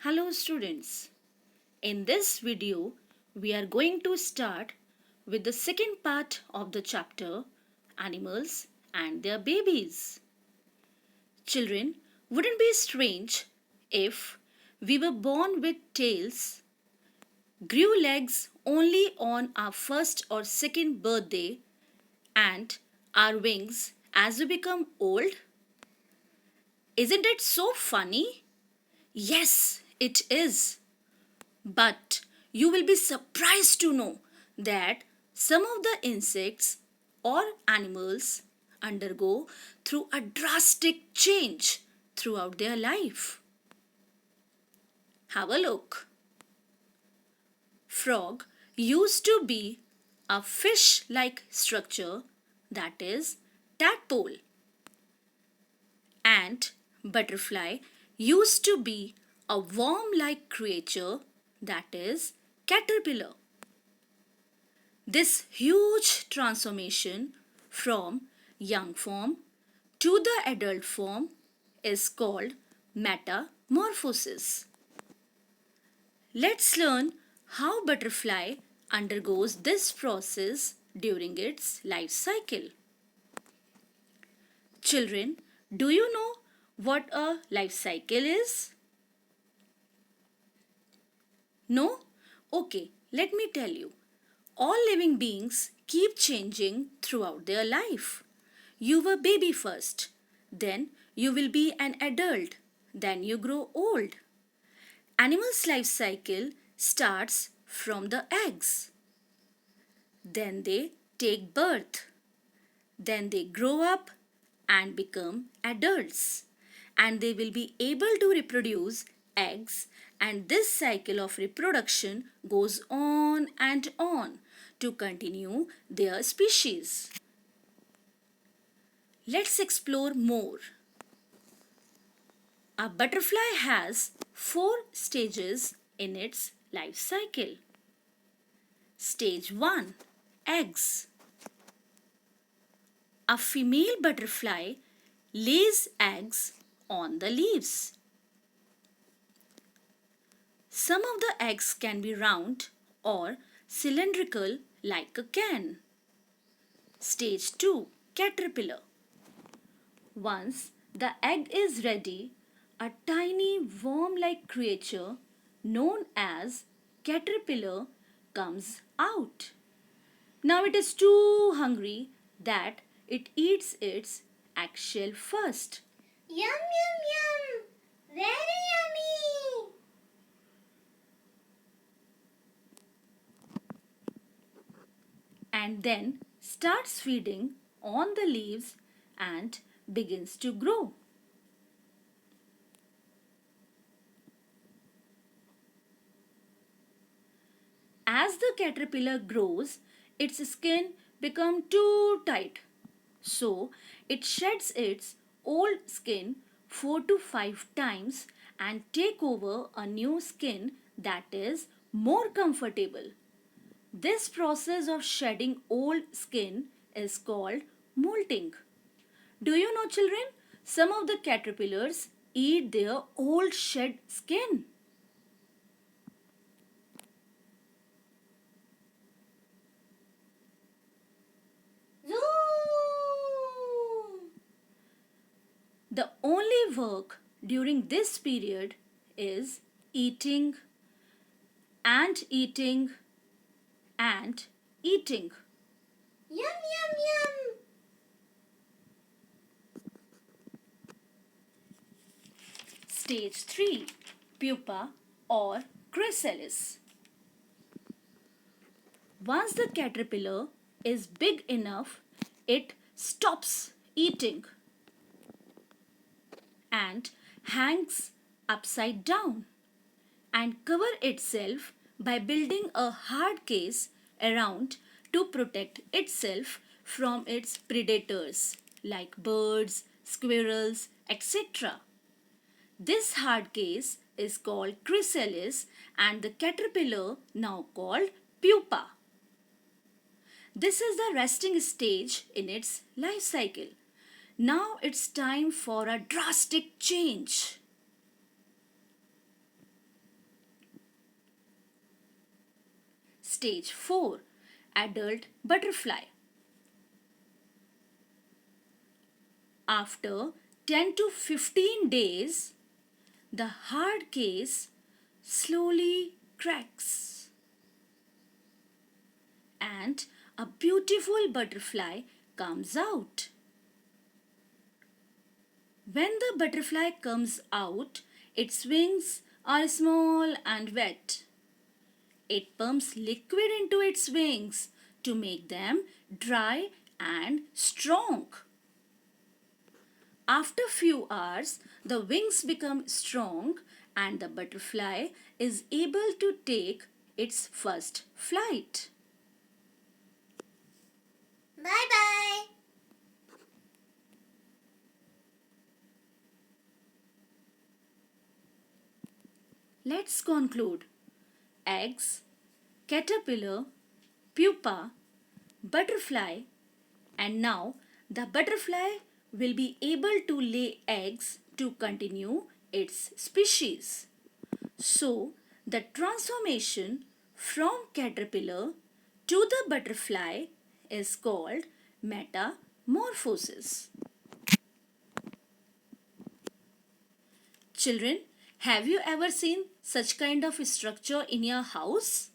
Hello students. In this video, we are going to start with the second part of the chapter Animals and Their Babies. Children, wouldn't it be strange if we were born with tails, grew legs only on our first or second birthday, and our wings as we become old? Isn't it so funny? Yes, it is. But you will be surprised to know that some of the insects or animals undergo through a drastic change throughout their life. Have a look. Frog used to be a fish-like structure, that is tadpole. And butterfly used to be a worm-like creature, that is caterpillar. This huge transformation from young form to the adult form is called metamorphosis. Let's learn how butterfly undergoes this process during its life cycle. Children, do you know what a life cycle is? No? Okay, let me tell you. All living beings keep changing throughout their life. You were baby first, then you will be an adult, then you grow old. Animals' life cycle starts from the eggs. Then they take birth. Then they grow up and become adults. And they will be able to reproduce eggs, and this cycle of reproduction goes on and on to continue their species. Let's explore more. A butterfly has 4 stages in its life cycle. Stage 1. Eggs. A female butterfly lays eggs on the leaves. Some of the eggs can be round or cylindrical like a can. Stage 2. Caterpillar. Once the egg is ready, a tiny worm-like creature known as caterpillar comes out. Now it is too hungry that it eats its eggshell first. Yum yum yum! Very yummy! And then starts feeding on the leaves and begins to grow. As the caterpillar grows, its skin becomes too tight. So it sheds its old skin 4 to 5 times and take over a new skin that is more comfortable. This process of shedding old skin is called molting. Do you know, children? Some of the caterpillars eat their old shed skin. Zoom! The only work during this period is eating and eating and eating. Yum yum yum! Stage 3. Pupa or chrysalis. Once the caterpillar is big enough, it stops eating and hangs upside down and cover itself by building a hard case around to protect itself from its predators like birds, squirrels, etc. This hard case is called chrysalis and the caterpillar now called pupa. This is the resting stage in its life cycle. Now it's time for a drastic change. Stage 4. Adult butterfly. After 10 to 15 days, the hard case slowly cracks and a beautiful butterfly comes out. When the butterfly comes out, its wings are small and wet. It pumps liquid into its wings to make them dry and strong. After few hours, the wings become strong and the butterfly is able to take its first flight. Bye bye. Let's conclude. Eggs, caterpillar, pupa, butterfly, and now the butterfly will be able to lay eggs to continue its species. So, the transformation from caterpillar to the butterfly is called metamorphosis. Children, have you ever seen such kind of structure in your house?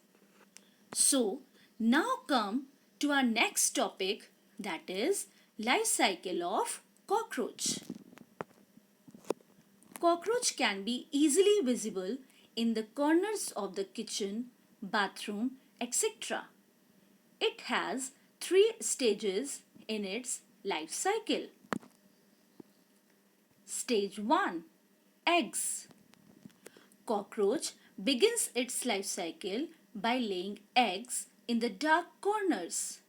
So, now come to our next topic, that is life cycle of cockroach. Cockroach can be easily visible in the corners of the kitchen, bathroom, etc. It has 3 stages in its life cycle. Stage 1. Eggs. Cockroach begins its life cycle by laying eggs in the dark corners.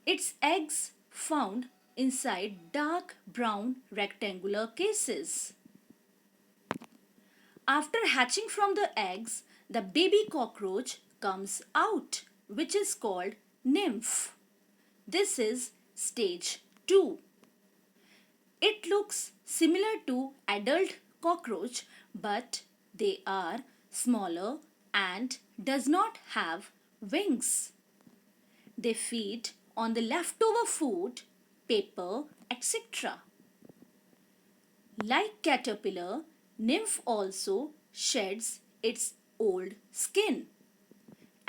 Its eggs found inside dark brown rectangular cases. After hatching from the eggs, the baby cockroach comes out, which is called nymph. This is stage 2. It looks similar to adult cockroach, but they are smaller and does not have wings. They feed on the leftover food, paper, etc. Like caterpillar, nymph also sheds its old skin,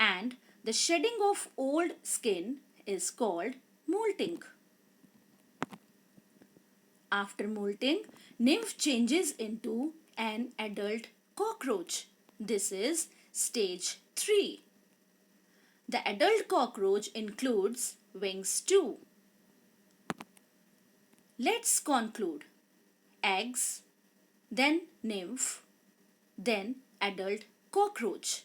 and the shedding of old skin is called molting. After molting, nymph changes into an adult cockroach. This is stage 3. The adult cockroach includes wings too. Let's conclude. Eggs, then nymph, then adult cockroach.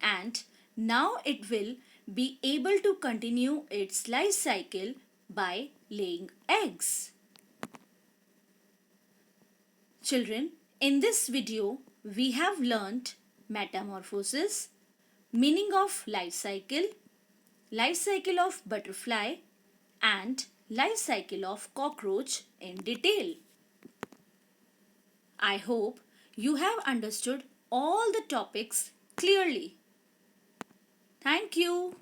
And now it will be able to continue its life cycle by laying eggs. Children, in this video, we have learnt metamorphosis, meaning of life cycle of butterfly, and life cycle of cockroach in detail. I hope you have understood all the topics clearly. Thank you.